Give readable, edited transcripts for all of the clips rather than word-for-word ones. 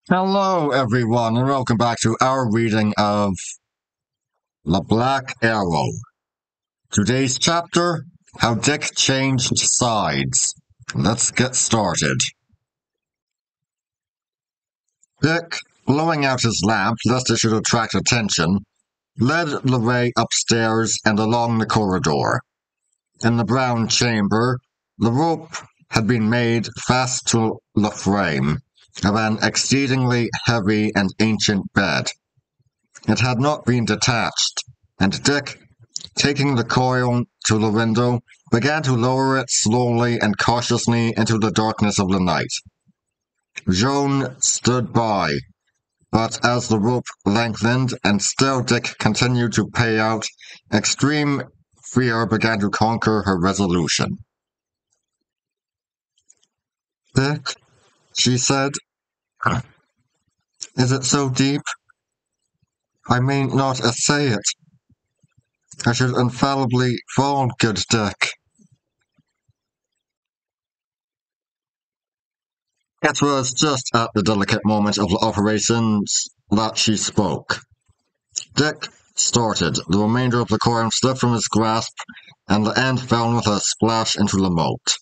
Hello, everyone, and welcome back to our reading of The Black Arrow. Today's chapter, How Dick Changed Sides. Let's get started. Dick, blowing out his lamp lest it should attract attention, led the way upstairs and along the corridor. In the brown chamber, the rope had been made fast to the frame of an exceedingly heavy and ancient bed. It had not been detached, and Dick, taking the coil to the window, began to lower it slowly and cautiously into the darkness of the night. Joan stood by, but as the rope lengthened and still Dick continued to pay out, extreme fear began to conquer her resolution. "Dick," she said, "is it so deep? I may not essay it. I should infallibly fall, good Dick." It was just at the delicate moment of the operations that she spoke. Dick started. The remainder of the coil slipped from his grasp, and the end fell with a splash into the moat.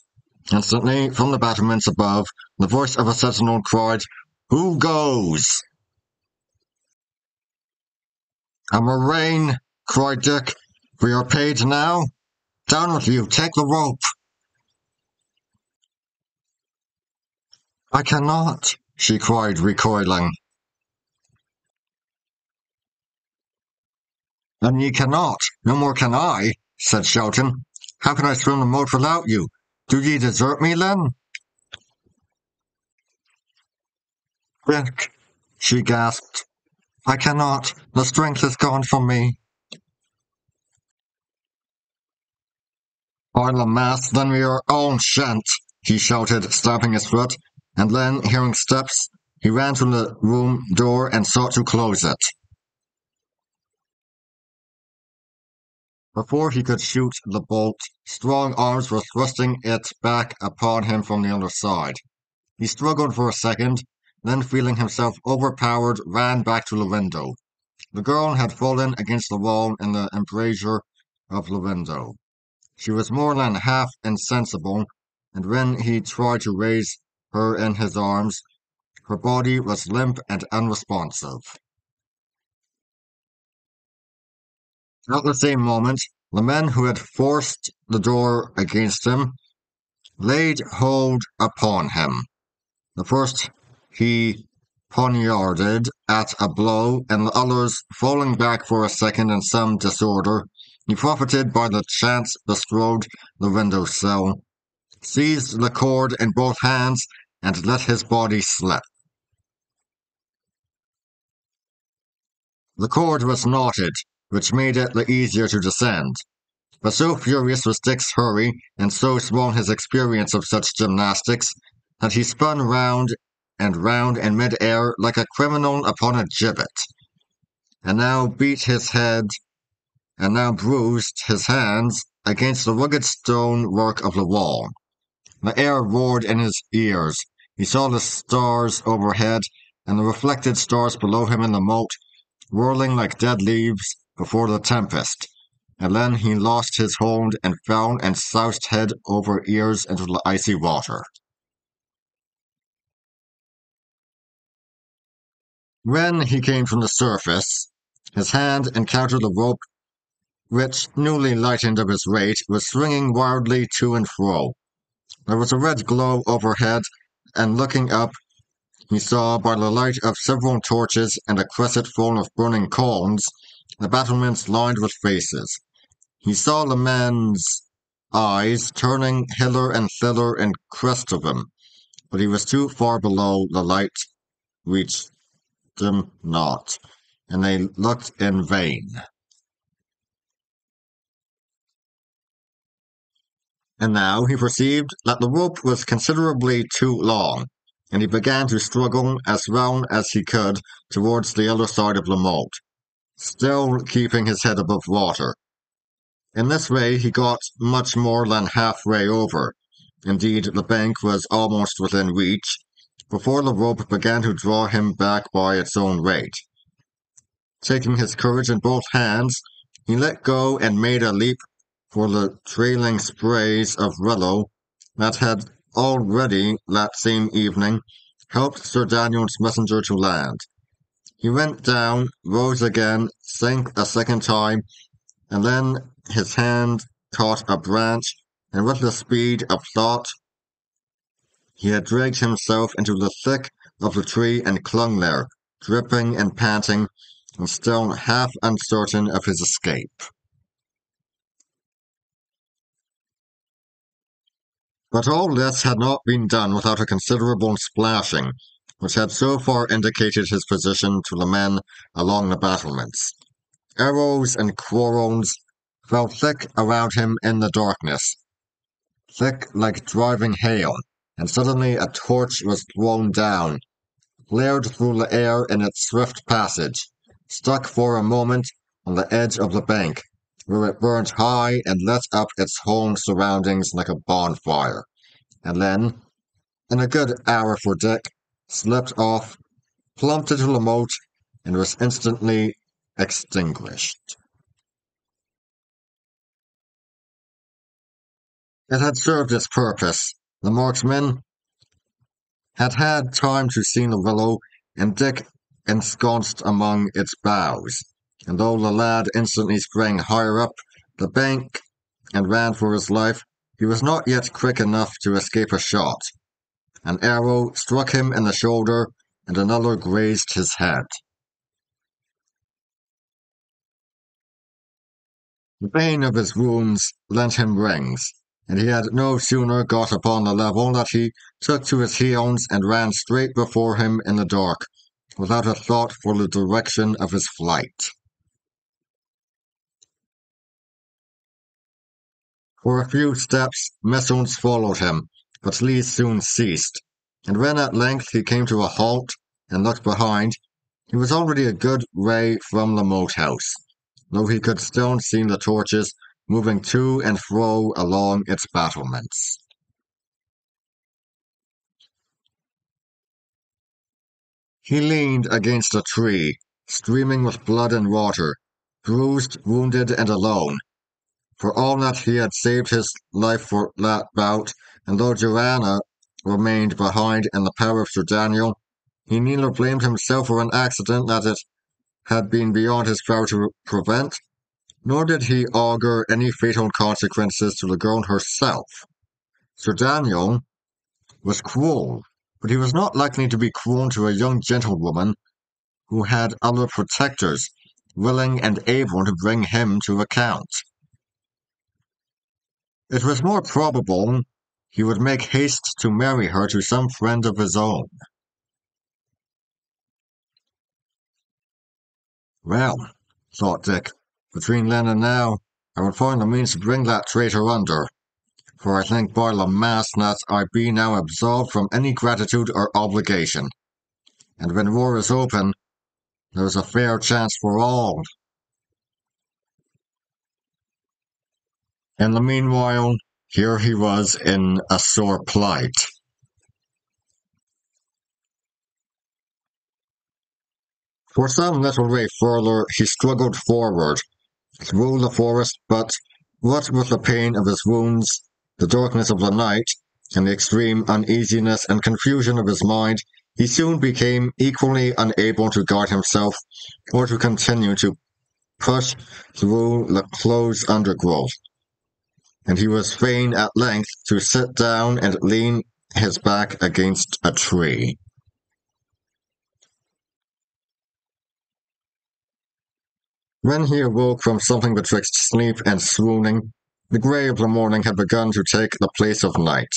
Instantly, from the battlements above, the voice of a sentinel cried, "Who goes?" "A Moraine!" cried Dick. "We are paid now. Down with you, take the rope." "I cannot," she cried, recoiling. "Then ye cannot, no more can I," said Shelton. "How can I swim the moat without you? Do ye desert me, then?" "Dick," she gasped, "I cannot. The strength is gone from me." "By the mass, then we are all shent," he shouted, stamping his foot, and then, hearing steps, he ran to the room door and sought to close it. Before he could shoot the bolt, strong arms were thrusting it back upon him from the other side. He struggled for a second, then feeling himself overpowered, ran back to the window. The girl had fallen against the wall in the embrasure of the window. She was more than half insensible, and when he tried to raise her in his arms, her body was limp and unresponsive. At the same moment, the men who had forced the door against him laid hold upon him. The first he poniarded at a blow, and the others, falling back for a second in some disorder, he profited by the chance bestrode the window sill, seized the cord in both hands, and let his body slip. The cord was knotted, which made it the easier to descend. But so furious was Dick's hurry, and so small his experience of such gymnastics, that he spun round and round in mid-air like a criminal upon a gibbet, and now beat his head, and now bruised his hands against the rugged stone work of the wall. The air roared in his ears. He saw the stars overhead, and the reflected stars below him in the moat, whirling like dead leaves before the tempest. And then he lost his hold and fell and soused head over ears into the icy water. When he came from the surface, his hand encountered the rope which, newly lightened of his weight, was swinging wildly to and fro. There was a red glow overhead, and looking up, he saw by the light of several torches and a cresset full of burning coals, the battlements lined with faces. He saw the men's eyes turning hither and thither in quest of him, but he was too far below the light reached them not, and they looked in vain. And now he perceived that the rope was considerably too long, and he began to struggle as well as he could towards the other side of the moat, still keeping his head above water. In this way he got much more than halfway over. Indeed, the bank was almost within reach, before the rope began to draw him back by its own weight. Taking his courage in both hands, he let go and made a leap for the trailing sprays of willow that had already, that same evening, helped Sir Daniel's messenger to land. He went down, rose again, sank a second time, and then his hand caught a branch, and with the speed of thought, he had dragged himself into the thick of the tree and clung there, dripping and panting, and still half uncertain of his escape. But all this had not been done without a considerable splashing, which had so far indicated his position to the men along the battlements. Arrows and quarrels fell thick around him in the darkness, thick like driving hail, and suddenly a torch was thrown down, flared through the air in its swift passage, stuck for a moment on the edge of the bank, where it burned high and lit up its whole surroundings like a bonfire, and then, in a good hour for Dick, slipped off, plumped into the moat, and was instantly extinguished. It had served its purpose. The marksmen had had time to see the willow, and Dick ensconced among its boughs, and though the lad instantly sprang higher up the bank and ran for his life, he was not yet quick enough to escape a shot. An arrow struck him in the shoulder, and another grazed his head. The pain of his wounds lent him rings, and he had no sooner got upon the level that he took to his heels and ran straight before him in the dark, without a thought for the direction of his flight. For a few steps, missiles followed him, but these soon ceased, and when at length he came to a halt and looked behind, he was already a good way from the moat house, though he could still see the torches moving to and fro along its battlements. He leaned against a tree, streaming with blood and water, bruised, wounded, and alone. For all that he had saved his life for that bout, and though Joanna remained behind in the power of Sir Daniel, he neither blamed himself for an accident that it had been beyond his power to prevent, nor did he augur any fatal consequences to the girl herself. Sir Daniel was cruel, but he was not likely to be cruel to a young gentlewoman who had other protectors, willing and able to bring him to account. It was more probable he would make haste to marry her to some friend of his own. Well, thought Dick, between then and now, I will find the means to bring that traitor under, for I think by the mass that I be now absolved from any gratitude or obligation, and when war is open, there is a fair chance for all. In the meanwhile, here he was in a sore plight. For some little way further, he struggled forward, through the forest, but what with the pain of his wounds, the darkness of the night, and the extreme uneasiness and confusion of his mind, he soon became equally unable to guard himself or to continue to push through the close undergrowth, and he was fain at length to sit down and lean his back against a tree. When he awoke from something betwixt sleep and swooning, the grey of the morning had begun to take the place of night.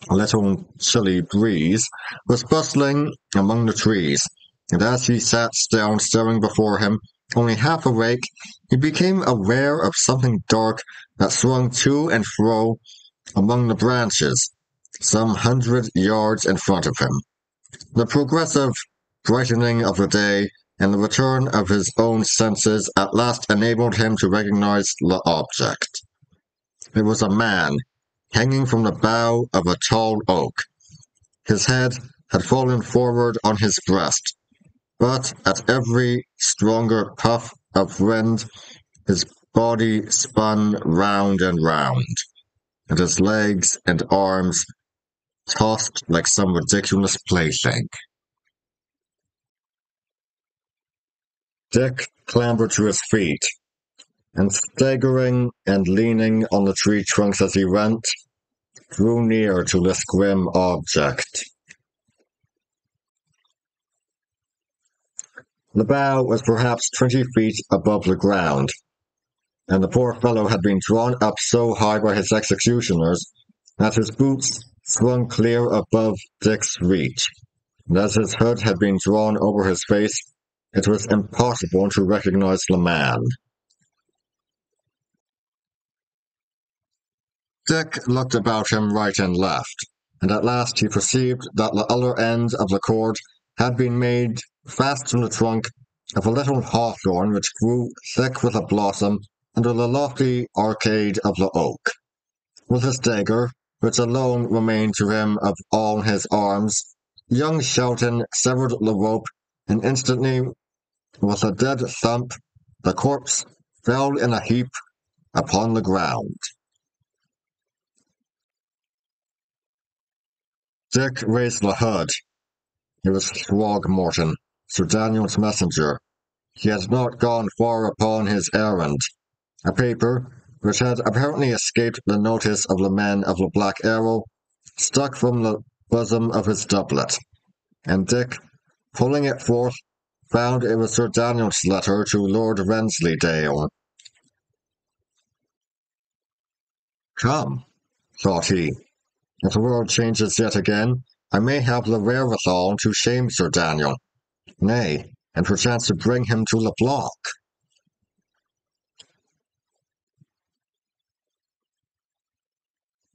A little chilly breeze was bustling among the trees, and as he sat still, staring before him, only half awake, he became aware of something dark that swung to and fro among the branches, some 100 yards in front of him. The progressive brightening of the day and the return of his own senses at last enabled him to recognize the object. It was a man, hanging from the bough of a tall oak. His head had fallen forward on his breast, but at every stronger puff of wind, his body spun round and round, and his legs and arms tossed like some ridiculous plaything. Dick clambered to his feet, and staggering and leaning on the tree trunks as he went, drew near to this grim object. The bough was perhaps 20 feet above the ground, and the poor fellow had been drawn up so high by his executioners that his boots swung clear above Dick's reach, and as his hood had been drawn over his face, it was impossible to recognize the man. Dick looked about him right and left, and at last he perceived that the other end of the cord had been made fast to the trunk of a little hawthorn which grew thick with a blossom under the lofty arcade of the oak. With his dagger, which alone remained to him of all his arms, young Shelton severed the rope, and instantly, with a dead thump, the corpse fell in a heap upon the ground. Dick raised the hood. It was Throgmorton, Sir Daniel's messenger. He had not gone far upon his errand. A paper, which had apparently escaped the notice of the men of the Black Arrow, stuck from the bosom of his doublet, and Dick, pulling it forth, found it was Sir Daniel's letter to Lord Wensleydale. Come, thought he, if the world changes yet again, I may have the wherewithal to shame Sir Daniel, nay, and perchance to bring him to the block.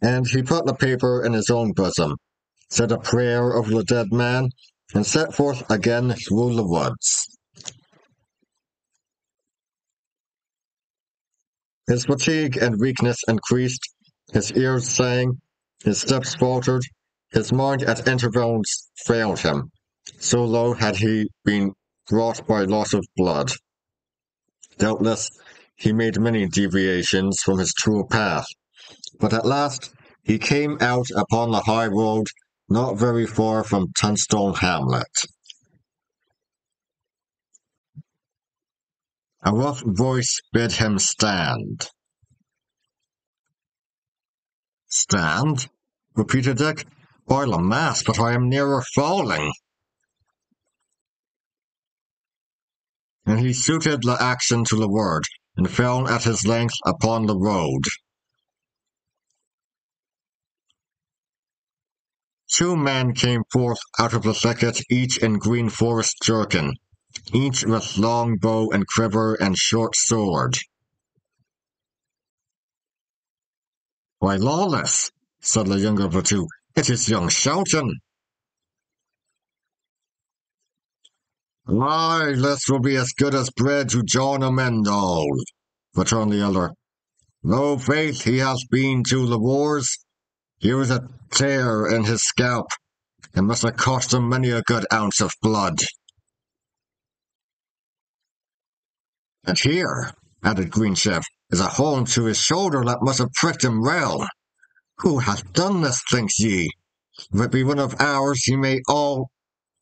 And he put the paper in his own bosom, said a prayer over the dead man, and set forth again through the woods. His fatigue and weakness increased, his ears sang, his steps faltered, his mind at intervals failed him, so low had he been brought by loss of blood. Doubtless, he made many deviations from his true path, but at last he came out upon the high road not very far from Tunstall hamlet. A rough voice bid him stand. Stand? Repeated Dick. By the mass, but I am nearer falling. And he suited the action to the word, and fell at his length upon the road. Two men came forth out of the thicket, each in green forest jerkin, each with long bow and quiver and short sword. Why, Lawless, said the younger of the two, it is young Shelton. Aye, this will be as good as bread to John Amendall, returned the other. No faith he hath been to the wars. Here is a tear in his scalp, and must have cost him many a good ounce of blood. And here, added Greenchef, is a hole to his shoulder that must have pricked him well. Who hath done this, thinks ye? If it be one of ours, he may all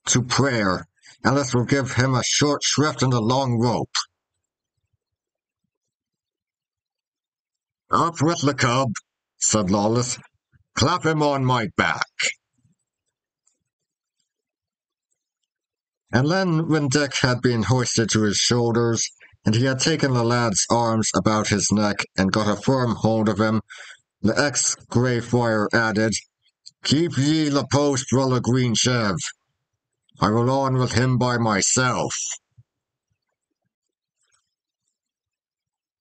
to prayer, and this will give him a short shrift and a long rope. Up with the cub, said Lawless. Clap him on my back. And then, when Dick had been hoisted to his shoulders, and he had taken the lad's arms about his neck and got a firm hold of him, the ex-Greyfriar added, Keep ye the post, brother Greensheve. I will on with him by myself.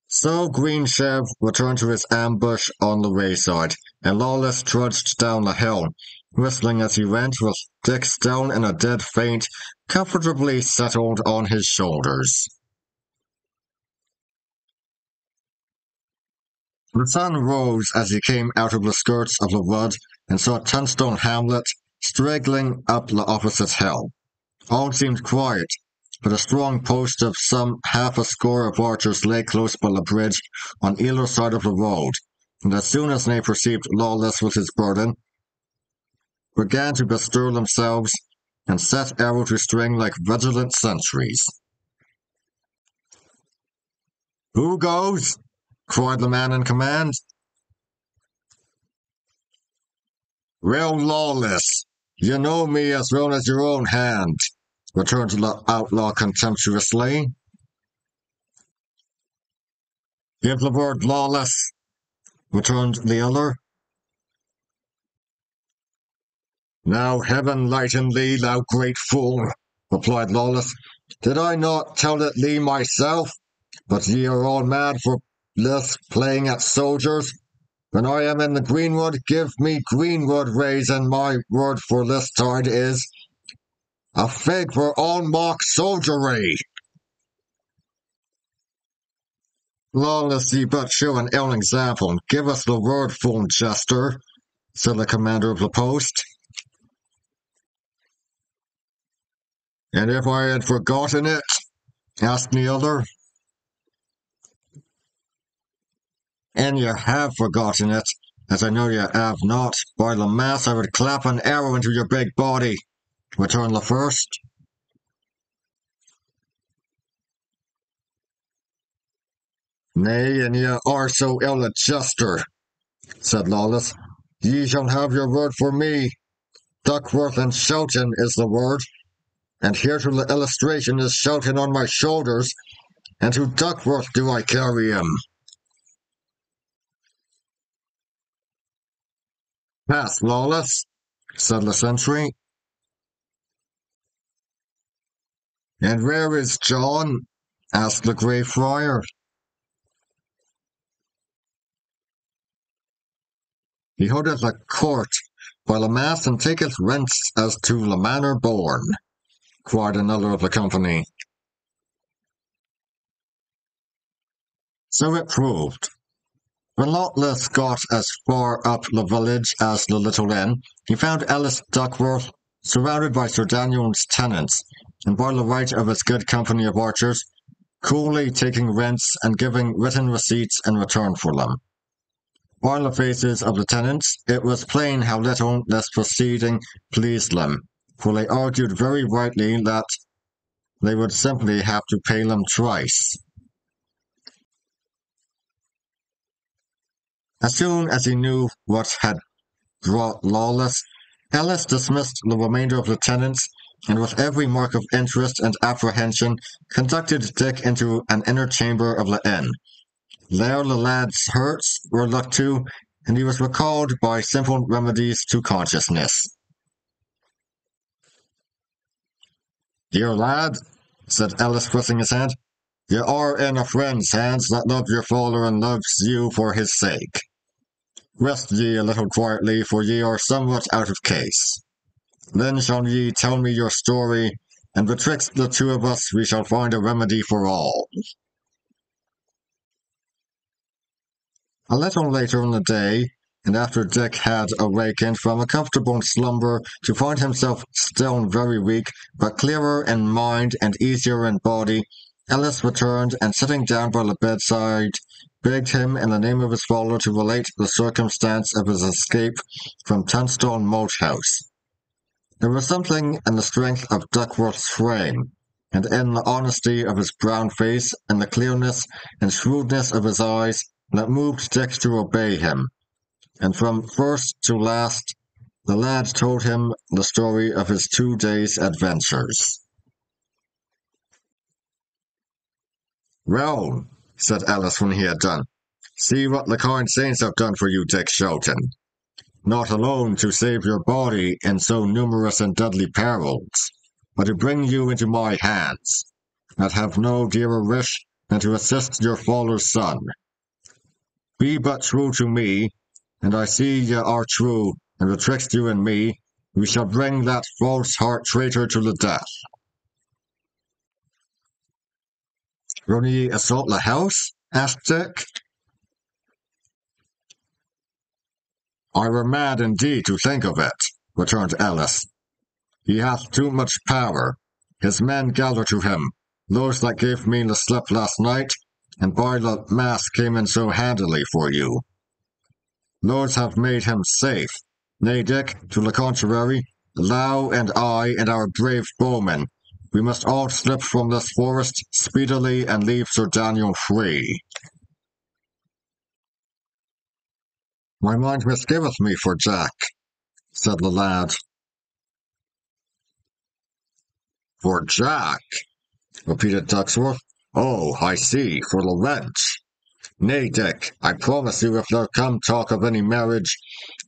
So Greensheve returned to his ambush on the wayside, and Lawless trudged down the hill, whistling as he went, with Dick still in a dead faint, comfortably settled on his shoulders. The sun rose as he came out of the skirts of the wood and saw Tunstall hamlet straggling up the opposite hill. All seemed quiet, but a strong post of some half a score of archers lay close by the bridge on either side of the road, and as soon as they perceived Lawless with his burden, began to bestir themselves and set arrow to string like vigilant sentries. "Who goes?" cried the man in command. "Well, Lawless, you know me as well as your own hand," returned the outlaw contemptuously. "Give the word, Lawless," returned the other. "Now heaven lighten thee, thou great fool," replied Lawless. "Did I not tell it thee myself? But ye are all mad for this playing at soldiers. When I am in the greenwood, give me greenwood raise, and my word for this tide is a fig for all mock soldiery." "Lawless, ye but show an ill example, and give us the word, fool jester," said the commander of the post. "And if I had forgotten it?" asked the other. "And you have forgotten it, as I know you have not. By the mass, I would clap an arrow into your big body," returned the first. "Nay, and ye are so ill a jester," said Lawless. "Ye shall have your word for me. Duckworth and Shelton is the word, and here to the illustration is Shelton on my shoulders, and to Duckworth do I carry him." "Pass, Lawless," said the sentry. "And where is John?" asked the Grey Friar. "He holdeth a court by the mass and taketh rents as to the manor born," cried another of the company. So it proved. When Lawless got as far up the village as the little inn, he found Ellis Duckworth surrounded by Sir Daniel's tenants, and by the right of his good company of archers, coolly taking rents and giving written receipts in return for them. On the faces of the tenants, it was plain how little this proceeding pleased them, for they argued very rightly that they would simply have to pay them twice. As soon as he knew what had brought Lawless, Ellis dismissed the remainder of the tenants, and with every mark of interest and apprehension conducted Dick into an inner chamber of the inn. There the lad's hurts were looked to, and he was recalled by simple remedies to consciousness. "Dear lad," said Ellis, pressing his hand, "ye are in a friend's hands that loves your father and loves you for his sake. Rest ye a little quietly, for ye are somewhat out of case. Then shall ye tell me your story, and betwixt the two of us we shall find a remedy for all." A little later in the day, and after Dick had awakened from a comfortable slumber to find himself still very weak, but clearer in mind and easier in body, Ellis returned, and sitting down by the bedside, begged him in the name of his father to relate the circumstance of his escape from Tunstall Moat House. There was something in the strength of Duckworth's frame, and in the honesty of his brown face, and the clearness and shrewdness of his eyes, that moved Dick to obey him, and from first to last the lad told him the story of his 2 days' adventures. "Well," said Ellis when he had done, "see what the kind saints have done for you, Dick Shelton. Not alone to save your body in so numerous and deadly perils, but to bring you into my hands, that have no dearer wish than to assist your father's son. Be but true to me, and I see ye are true, and betwixt you and me, we shall bring that false heart traitor to the death." "Will ye assault the house?" asked Dick. "I were mad indeed to think of it," returned Ellis. He hath too much power. His men gather to him, those that gave me the slip last night, and by the mass came in so handily for you. Those have made him safe. Nay, Dick, to the contrary, thou and I and our brave bowmen, we must all slip from this forest speedily and leave Sir Daniel free. My mind misgiveth me for Jack, said the lad. For Jack, repeated Ducksworth. Oh, I see, for the wench. Nay, Dick, I promise you if there come talk of any marriage,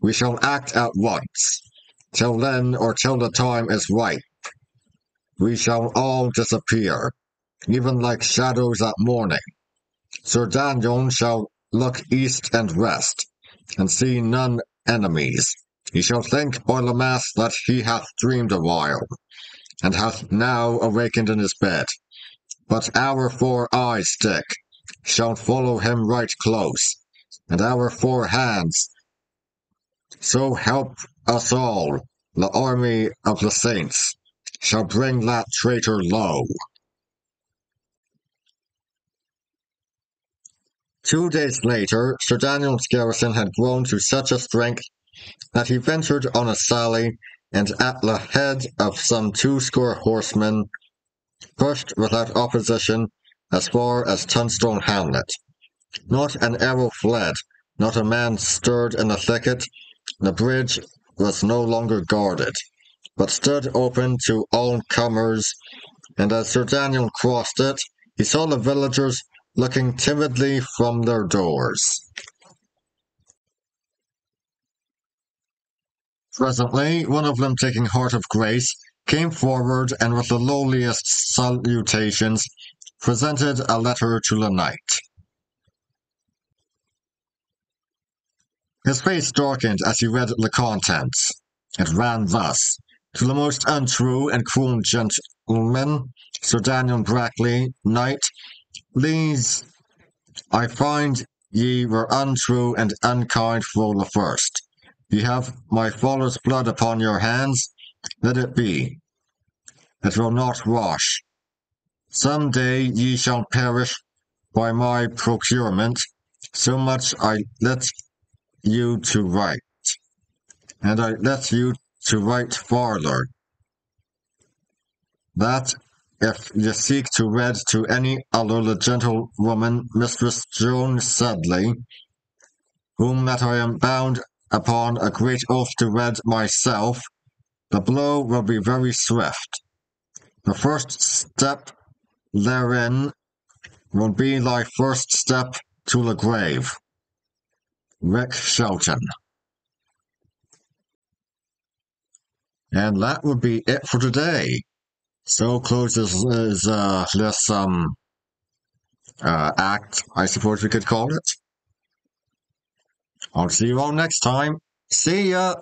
we shall act at once. Till then, or till the time is ripe, we shall all disappear, even like shadows at morning. Sir Daniel shall look east and west, and see none enemies. He shall think by the mass that he hath dreamed a while, and hath now awakened in his bed. But our 4 eyes, Dick, shall follow him right close, and our 4 hands, so help us all, the army of the saints, shall bring that traitor low. 2 days later, Sir Daniel's garrison had grown to such a strength that he ventured on a sally, and at the head of some 20 horsemen, pushed without opposition as far as Tunstone hamlet. Not an arrow fled, not a man stirred in the thicket. The bridge was no longer guarded, but stood open to all comers, and as Sir Daniel crossed it, he saw the villagers looking timidly from their doors. Presently, one of them, taking heart of grace, came forward and with the lowliest salutations presented a letter to the knight. His face darkened as he read the contents. It ran thus: To the most untrue and cruel gentleman, Sir Daniel Brackley, knight, these I find ye were untrue and unkind for the first. Ye have my father's blood upon your hands. Let it be. It will not wash. Some day ye shall perish by my procurement. So much I let you to write, and I let you to write farther, that if ye seek to read to any other the gentlewoman Mistress Joan Sedley, whom that I am bound upon a great oath to read myself, the blow will be very swift. The first step therein will be thy first step to the grave. Rick Shelton. And that would be it for today. So closes this act, I suppose we could call it. I'll see you all next time. See ya!